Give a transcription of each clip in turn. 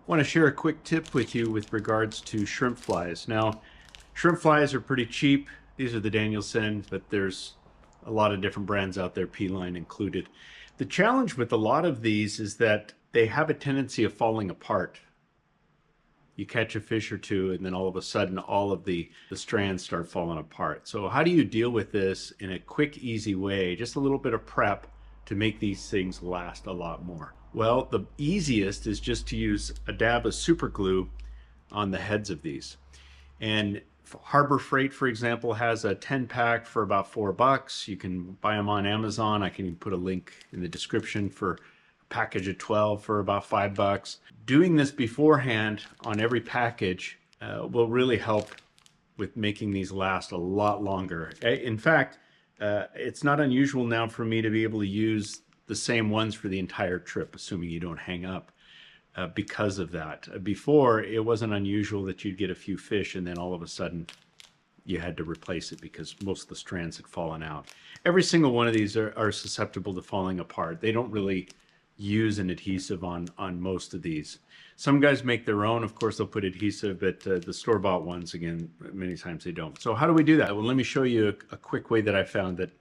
Want to share a quick tip with you with regards to shrimp flies. Now, shrimp flies are pretty cheap. These are the Danielson, but there's a lot of different brands out there, P-line included. The challenge with a lot of these is that they have a tendency of falling apart. You catch a fish or two, and then all of a sudden, all of the strands start falling apart. So how do you deal with this in a quick, easy way? Just a little bit of prep to make these things last a lot more. Well, the easiest is just to use a dab of super glue on the heads of these. And Harbor Freight, for example, has a 10-pack for about $4. You can buy them on Amazon. I can put a link in the description for a package of 12 for about $5. Doing this beforehand on every package will really help with making these last a lot longer. In fact, it's not unusual now for me to be able to use the same ones for the entire trip, assuming you don't hang up, because of that. Before, it wasn't unusual that you'd get a few fish and then all of a sudden you had to replace it because most of the strands had fallen out. Every single one of these are susceptible to falling apart. They don't really use an adhesive on most of these. Some guys make their own. Of course, they'll put adhesive, but the store-bought ones, again, many times they don't. So how do we do that? Well, let me show you a quick way that I found that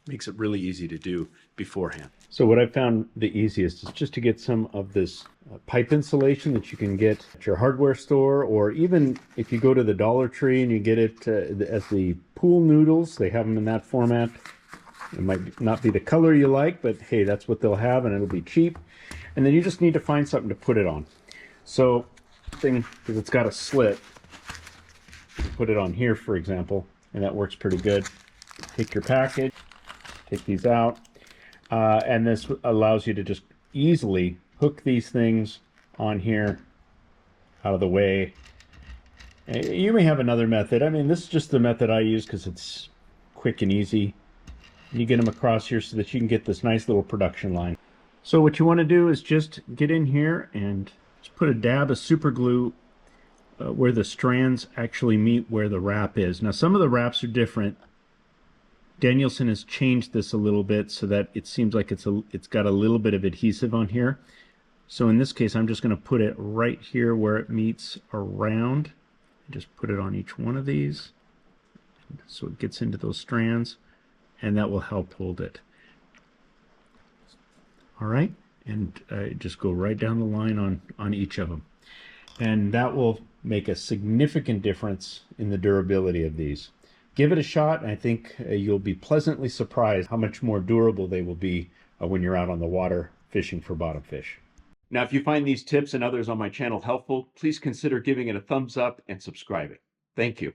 makes it really easy to do beforehand. So what I found the easiest is just to get some of this pipe insulation that you can get at your hardware store, or even if you go to the Dollar Tree and you get it as the pool noodles, they have them in that format. It might not be the color you like, but hey, that's what they'll have and it'll be cheap. And then you just need to find something to put it on. So, because it's got a slit, you put it on here, for example, and that works pretty good. Take your package, take these out, and this allows you to just easily hook these things on here out of the way. You may have another method. I mean, this is just the method I use because it's quick and easy. You get them across here so that you can get this nice little production line. So what you want to do is just get in here and just put a dab of super glue where the strands actually meet where the wrap is. Now some of the wraps are different. Danielson has changed this a little bit so that it seems like it's got a little bit of adhesive on here. So in this case, I'm just going to put it right here where it meets around. Just put it on each one of these so it gets into those strands, and that will help hold it. All right, and just go right down the line on each of them. And that will make a significant difference in the durability of these. Give it a shot, and I think you'll be pleasantly surprised how much more durable they will be when you're out on the water fishing for bottom fish. Now, if you find these tips and others on my channel helpful, please consider giving it a thumbs up and subscribing. Thank you.